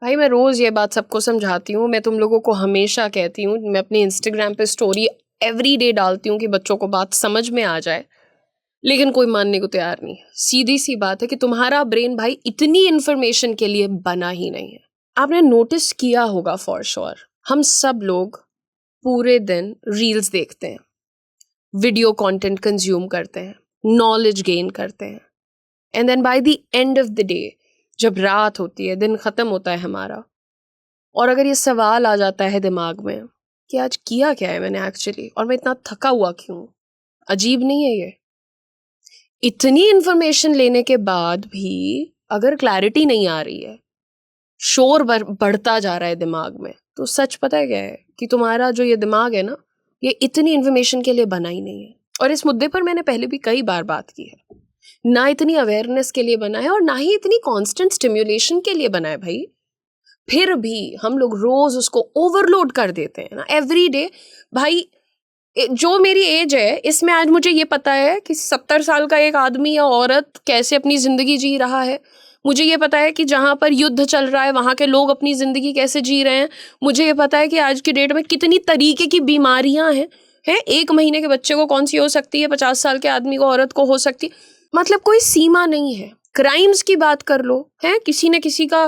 भाई मैं रोज़ ये बात सबको समझाती हूँ, मैं तुम लोगों को हमेशा कहती हूँ, मैं अपने इंस्टाग्राम पे स्टोरी एवरी डे डालती हूँ कि बच्चों को बात समझ में आ जाए, लेकिन कोई मानने को तैयार नहीं। सीधी सी बात है कि तुम्हारा ब्रेन भाई इतनी इन्फॉर्मेशन के लिए बना ही नहीं है। आपने नोटिस किया होगा फॉर श्योर, हम सब लोग पूरे दिन रील्स देखते हैं, वीडियो कंटेंट कंज्यूम करते हैं, नॉलेज गेन करते हैं, and then by the end of the day जब रात होती है, दिन खत्म होता है हमारा, और अगर ये सवाल आ जाता है दिमाग में कि आज किया क्या है मैंने एक्चुअली, और मैं इतना थका हुआ क्यों। अजीब नहीं है ये? इतनी इंफॉर्मेशन लेने के बाद भी अगर क्लैरिटी नहीं आ रही है, शोर बढ़ता जा रहा है दिमाग में, तो सच पता है क्या है कि तुम्हारा जो ये दिमाग है ना, ये इतनी इंफॉर्मेशन के लिए बना ही नहीं है। और इस मुद्दे पर मैंने पहले भी कई बार बात की है, ना इतनी अवेयरनेस के लिए बना है और ना ही इतनी कांस्टेंट स्टिम्युलेशन के लिए बना है भाई। फिर भी हम लोग रोज उसको ओवरलोड कर देते हैं ना, एवरी डे। भाई जो मेरी एज है इसमें आज मुझे ये पता है कि 70 साल का एक आदमी या औरत कैसे अपनी जिंदगी जी रहा है। मुझे ये पता है कि जहाँ पर युद्ध चल रहा है वहाँ के लोग अपनी ज़िंदगी कैसे जी रहे हैं। मुझे ये पता है कि आज की डेट में कितनी तरीके की बीमारियाँ हैं 1 महीने के बच्चे को कौन सी हो सकती है, 50 साल के आदमी को, औरत को हो सकती। मतलब कोई सीमा नहीं है। क्राइम्स की बात कर लो, है किसी ने किसी का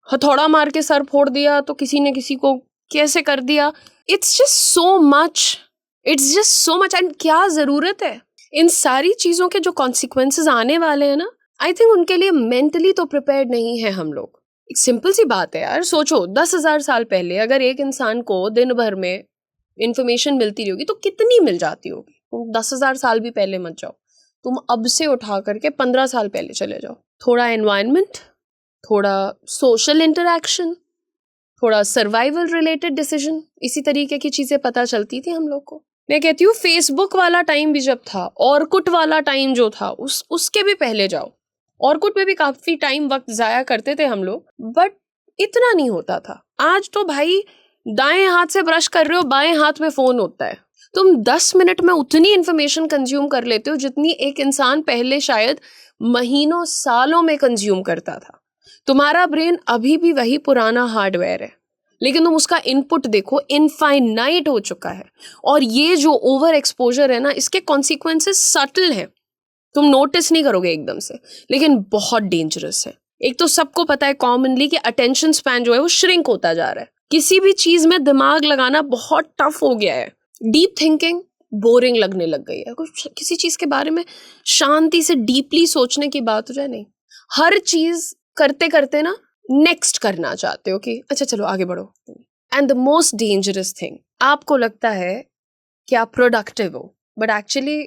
हथौड़ा मार के सर फोड़ दिया, तो किसी ने किसी को कैसे कर दिया। It's just so much, it's just so much. And क्या ज़रूरत है इन सारी चीज़ों के जो कॉन्सिक्वेंसेस आने वाले हैं ना, आई थिंक उनके लिए मेंटली तो प्रिपेयर्ड नहीं है हम लोग। एक सिंपल सी बात है यार, सोचो 10,000 साल पहले अगर एक इंसान को दिन भर में इंफॉर्मेशन मिलती होगी तो कितनी मिल जाती होगी। तुम 10,000 साल भी पहले मत जाओ, तुम अब से उठा करके 15 साल पहले चले जाओ। थोड़ा एनवायरनमेंट, थोड़ा सोशल इंटरेक्शन, थोड़ा सर्वाइवल रिलेटेड डिसीजन, इसी तरीके की चीज़ें पता चलती थी हम लोग को। मैं कहती हूँ फेसबुक वाला टाइम भी जब था, ऑर्कुट वाला टाइम जो था, उसके भी पहले जाओ। ऑर्कुट पे भी काफी टाइम वक्त जाया करते थे हम लोग, बट इतना नहीं होता था। आज तो भाई दाएं हाथ से ब्रश कर रहे हो, बाएं हाथ में फोन होता है। तुम 10 मिनट में उतनी इंफॉर्मेशन कंज्यूम कर लेते हो जितनी एक इंसान पहले शायद महीनों सालों में कंज्यूम करता था। तुम्हारा ब्रेन अभी भी वही पुराना हार्डवेयर है, लेकिन तुम उसका इनपुट देखो, इनफाइनाइट हो चुका है। और ये जो ओवर एक्सपोजर है ना, इसके कॉन्सिक्वेंसेस सटल हैं, तुम नोटिस नहीं करोगे एकदम से, लेकिन बहुत डेंजरस है। एक तो सबको पता है कॉमनली कि अटेंशन स्पैन जो है वो श्रिंक होता जा रहा है। किसी भी चीज में दिमाग लगाना बहुत टफ हो गया है। डीप थिंकिंग बोरिंग लगने लग गई है। कुछ किसी चीज के बारे में शांति से डीपली सोचने की बात हो जाए, नहीं। हर चीज करते करते ना नेक्स्ट करना चाहते हो कि अच्छा चलो आगे बढ़ो। And the most dangerous thing, आपको लगता है कि आप प्रोडक्टिव हो, बट एक्चुअली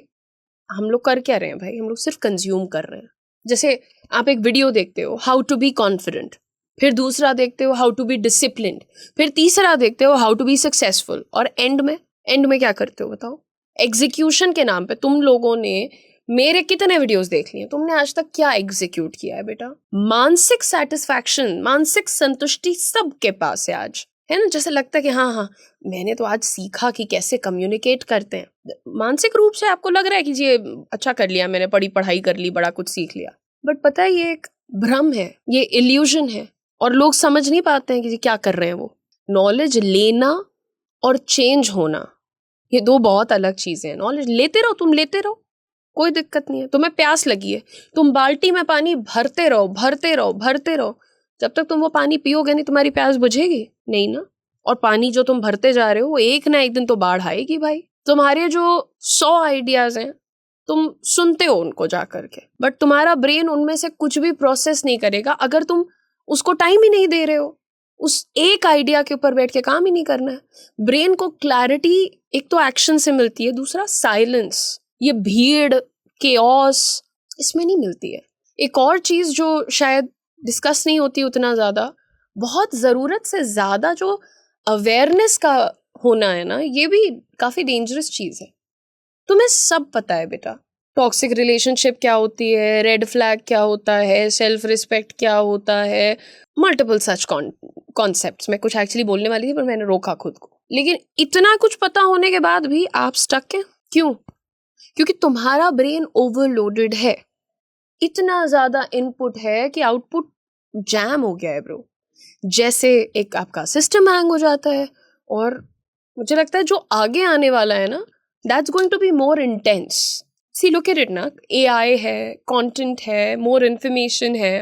हम लोग कर क्या रहे हैं भाई? हम लोग सिर्फ कंज्यूम कर रहे हैं। जैसे आप एक वीडियो देखते हो हाउ टू बी कॉन्फिडेंट, फिर दूसरा देखते हो हाउ टू बी डिसिप्लिन्ड, फिर तीसरा देखते हो हाउ टू बी सक्सेसफुल, और एंड में क्या करते हो बताओ? एग्जीक्यूशन के नाम पे तुम लोगों ने मेरे कितने वीडियोस देख लिए, तुमने आज तक क्या एग्जीक्यूट किया है बेटा? मानसिक सेटिस्फैक्शन, मानसिक संतुष्टि सबके पास है आज, है ना? जैसे लगता है कि हाँ हाँ मैंने तो आज सीखा कि कैसे कम्युनिकेट करते हैं। मानसिक रूप से आपको लग रहा है कि ये अच्छा कर लिया मैंने, पढ़ाई कर ली, बड़ा कुछ सीख लिया। बट पता है ये एक भ्रम है, ये इल्यूजन है, और लोग समझ नहीं पाते हैं कि ये क्या कर रहे हैं वो। नॉलेज लेना और चेंज होना, ये दो बहुत अलग चीजें हैं। नॉलेज लेते रहो, तुम लेते रहो, कोई दिक्कत नहीं है। तुम्हें प्यास लगी है, तुम बाल्टी में पानी भरते रहो, भरते रहो, भरते रहो। जब तक तुम वो पानी पियोगे नहीं, तुम्हारी प्यास बुझेगी नहीं ना। और पानी जो तुम भरते जा रहे हो वो एक ना एक दिन तो बाढ़ आएगी भाई। तुम्हारे जो 100 आइडियाज हैं, तुम सुनते हो उनको जा करके, बट तुम्हारा ब्रेन उनमें से कुछ भी प्रोसेस नहीं करेगा अगर तुम उसको टाइम ही नहीं दे रहे हो। उस एक आइडिया के ऊपर बैठ के काम ही नहीं करना है। ब्रेन को क्लैरिटी एक तो एक्शन से मिलती है, दूसरा साइलेंस, ये भीड़, केओस, इसमें नहीं मिलती है। एक और चीज जो शायद डिस्कस नहीं होती उतना ज्यादा, बहुत जरूरत से ज्यादा जो अवेयरनेस का होना है ना, ये भी काफी डेंजरस चीज है। तुम्हें सब पता है बेटा, टॉक्सिक रिलेशनशिप क्या होती है, रेड फ्लैग क्या होता है, सेल्फ रिस्पेक्ट क्या होता है, मल्टीपल सच कॉन्सेप्ट्स। मैं कुछ एक्चुअली बोलने वाली थी पर मैंने रोका खुद को। लेकिन इतना कुछ पता होने के बाद भी आप स्टक हैं। क्यों? क्योंकि तुम्हारा ब्रेन ओवरलोडेड है। इतना ज्यादा इनपुट है कि आउटपुट जैम हो गया है ब्रो। जैसे एक आपका सिस्टम हैंग हो जाता है। और मुझे लगता है जो आगे आने वाला है ना, that's going to be more intense. See look at it ना, AI है, कंटेंट है, मोर इन्फॉर्मेशन है,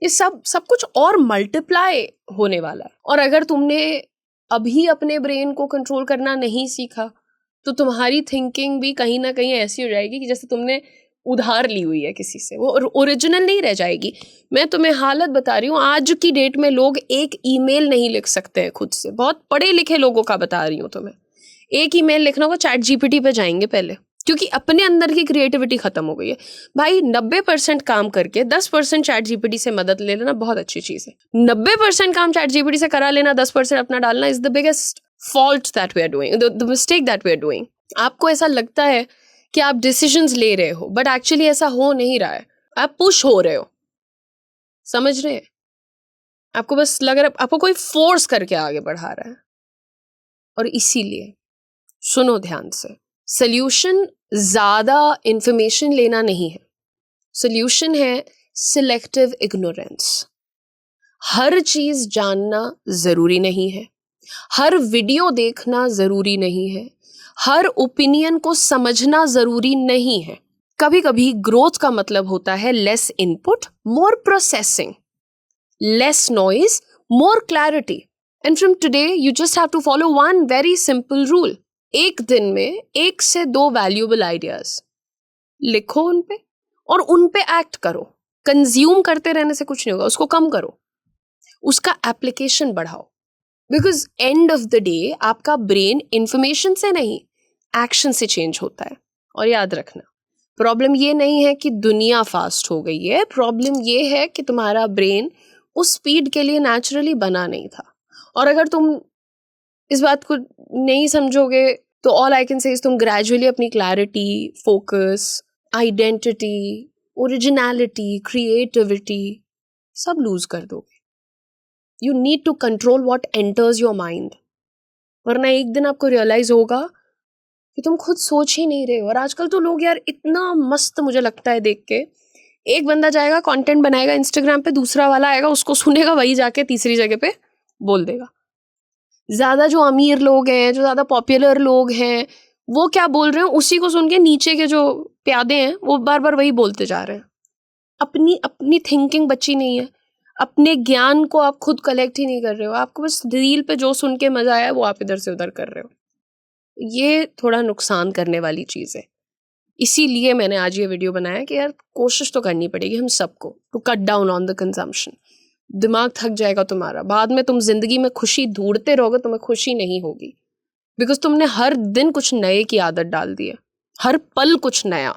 ये सब कुछ और मल्टीप्लाई होने वाला है। और अगर तुमने अभी अपने ब्रेन को कंट्रोल करना नहीं सीखा तो तुम्हारी थिंकिंग भी कहीं ना कहीं ऐसी हो जाएगी कि जैसे तुमने उधार ली हुई है किसी से, वो ओरिजिनल नहीं रह जाएगी। मैं तुम्हें हालत बता रही हूँ, आज की डेट में लोग एक ईमेल नहीं लिख सकते हैं खुद से। बहुत पढ़े लिखे लोगों का बता रही हूँ तुम्हें। एक ईमेल लिखना होगा, ChatGPT पे जाएंगे पहले, क्योंकि अपने अंदर की क्रिएटिविटी खत्म हो गई है। भाई 90% काम करके 10% ChatGPT से मदद ले लेना बहुत अच्छी चीज है। 90% काम ChatGPT से करा लेना, 10% अपना डालना is the biggest fault that we are doing, the mistake that we are doing. आपको ऐसा लगता है कि आप डिसीजंस ले रहे हो, बट एक्चुअली ऐसा हो नहीं रहा है, आप पुश हो रहे हो। समझ रहे हैं? आपको बस लग रहा है आपको कोई फोर्स करके आगे बढ़ा रहा है। और इसीलिए सुनो ध्यान से, सोल्यूशन ज्यादा इंफॉर्मेशन लेना नहीं है, सोल्यूशन है सिलेक्टिव इग्नोरेंस। हर चीज जानना जरूरी नहीं है, हर वीडियो देखना जरूरी नहीं है, हर ओपिनियन को समझना जरूरी नहीं है। कभी कभी ग्रोथ का मतलब होता है less input, more processing, less noise, more clarity. And from today you just have to follow one very simple rule. एक दिन में 1 से 2 वैल्यूएबल आइडियाज लिखो उन पे, और उन पे एक्ट करो। कंज्यूम करते रहने से कुछ नहीं होगा, उसको कम करो, उसका एप्लीकेशन बढ़ाओ। Because and of the day आपका ब्रेन इंफॉर्मेशन से नहीं, एक्शन से चेंज होता है। और याद रखना, प्रॉब्लम ये नहीं है कि दुनिया फास्ट हो गई है, प्रॉब्लम ये है कि तुम्हारा ब्रेन उस स्पीड के लिए नेचुरली बना नहीं था। और अगर तुम इस बात को नहीं समझोगे तो ऑल आई कैन से तुम ग्रेजुअली अपनी clarity, focus, identity, originality, creativity सब लूज कर दोगे। You need to control what enters your mind, वरना एक दिन आपको रियलाइज होगा कि तुम खुद सोच ही नहीं रहे हो। और आजकल तो लोग यार इतना मस्त, मुझे लगता है देख के, एक बंदा जाएगा कंटेंट बनाएगा इंस्टाग्राम पे, दूसरा वाला आएगा उसको सुनेगा, वही जाके तीसरी जगह पे बोल देगा। ज्यादा जो अमीर लोग हैं, जो ज्यादा पॉपुलर लोग हैं, वो क्या बोल रहे हैं उसी को सुन के नीचे के जो प्यादे हैं वो बार बार वही बोलते जा रहे हैं। अपनी थिंकिंग बची नहीं है, अपने ज्ञान को आप खुद कलेक्ट ही नहीं कर रहे हो। आपको बस रील पे जो सुन के मजा आया वो आप इधर से उधर कर रहे हो। ये थोड़ा नुकसान करने वाली चीज है। इसीलिए मैंने आज ये वीडियो बनाया कि यार कोशिश तो करनी पड़ेगी हम सबको to cut down on the consumption. दिमाग थक जाएगा तुम्हारा, बाद में तुम जिंदगी में खुशी ढूंढते रहोगे, तुम्हें खुशी नहीं होगी। बिकॉज तुमने हर दिन कुछ नए की आदत डाल दी है, हर पल कुछ नया,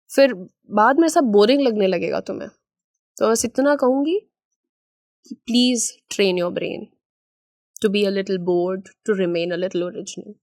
फिर बाद में सब बोरिंग लगने लगेगा तुम्हें। तो बस इतना कहूंगी कि please train your brain to be a little bored, to remain a little original.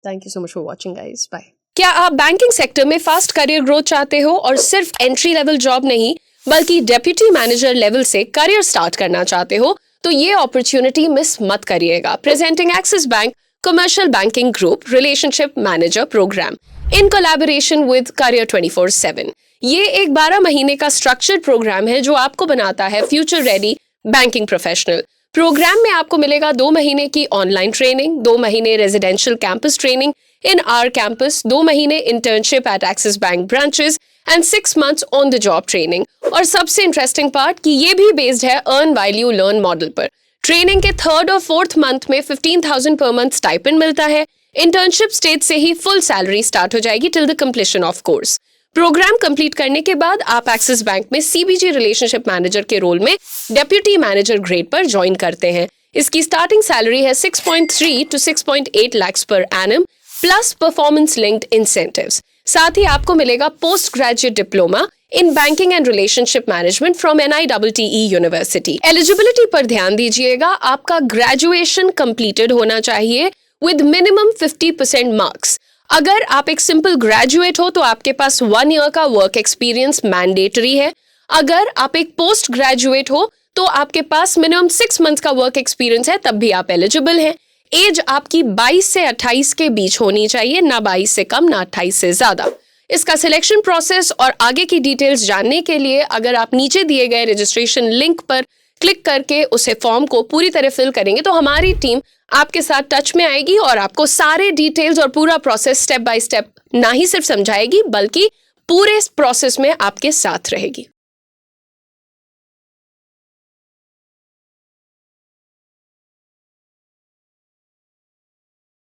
Thank you so much for watching guys, bye. क्या आप बैंकिंग सेक्टर में फास्ट करियर ग्रोथ चाहते हो और सिर्फ एंट्री लेवल जॉब नहीं बल्कि डेप्यूटी मैनेजर लेवल से करियर स्टार्ट करना चाहते हो? तो ये अपॉर्चुनिटी मिस मत करिएगा। Presenting Axis Bank commercial banking group relationship manager programme in collaboration with career 24/7। ये एक 12 महीने का स्ट्रक्चर्ड प्रोग्राम है जो आपको बनाता है future ready banking professional. Programme में आपको मिलेगा 2 महीने की ऑनलाइन ट्रेनिंग, 2 महीने residential campus training in our campus, 2 महीने internship at Axis Bank branches and 6 months on the job training. और सबसे इंटरेस्टिंग पार्ट कि ये भी बेस्ड है earn while you learn model पर। ट्रेनिंग के 3rd और 4th मंथ में 15,000 पर मंथ स्टाइपेंड मिलता है। इंटर्नशिप स्टेज से ही फुल सैलरी स्टार्ट हो जाएगी till the completion of course. Programme complete करने के बाद आप एक्सिस बैंक में CBG रिलेशनशिप मैनेजर के रोल में डेप्यूटी मैनेजर ग्रेड पर ज्वाइन करते हैं। इसकी स्टार्टिंग सैलरी है 6.3 to 6.8 lakhs per annum plus performance linked incentives. साथ ही आपको मिलेगा post graduate diploma in banking and relationship management from NITTE university. Eligibility पर ध्यान दीजिएगा, आपका ग्रेजुएशन कंप्लीटेड होना चाहिए विद मिनिमम 50% मार्क्स। अगर आप एक सिंपल ग्रेजुएट हो तो आपके पास 1 year का वर्क एक्सपीरियंस मैंडेटरी है। अगर आप एक पोस्ट ग्रेजुएट हो तो आपके पास मिनिमम 6 months का वर्क एक्सपीरियंस है, तब भी आप एलिजिबल हैं। एज आपकी 22 से 28 के बीच होनी चाहिए, ना 22 से कम ना 28 से ज्यादा। इसका सिलेक्शन प्रोसेस और आगे की डिटेल्स जानने के लिए अगर आप नीचे दिए गए रजिस्ट्रेशन लिंक पर क्लिक करके उसे फॉर्म को पूरी तरह फिल करेंगे तो हमारी टीम आपके साथ टच में आएगी और आपको सारे डिटेल्स और पूरा प्रोसेस स्टेप बाय स्टेप ना ही सिर्फ समझाएगी बल्कि पूरे प्रोसेस में आपके साथ रहेगी।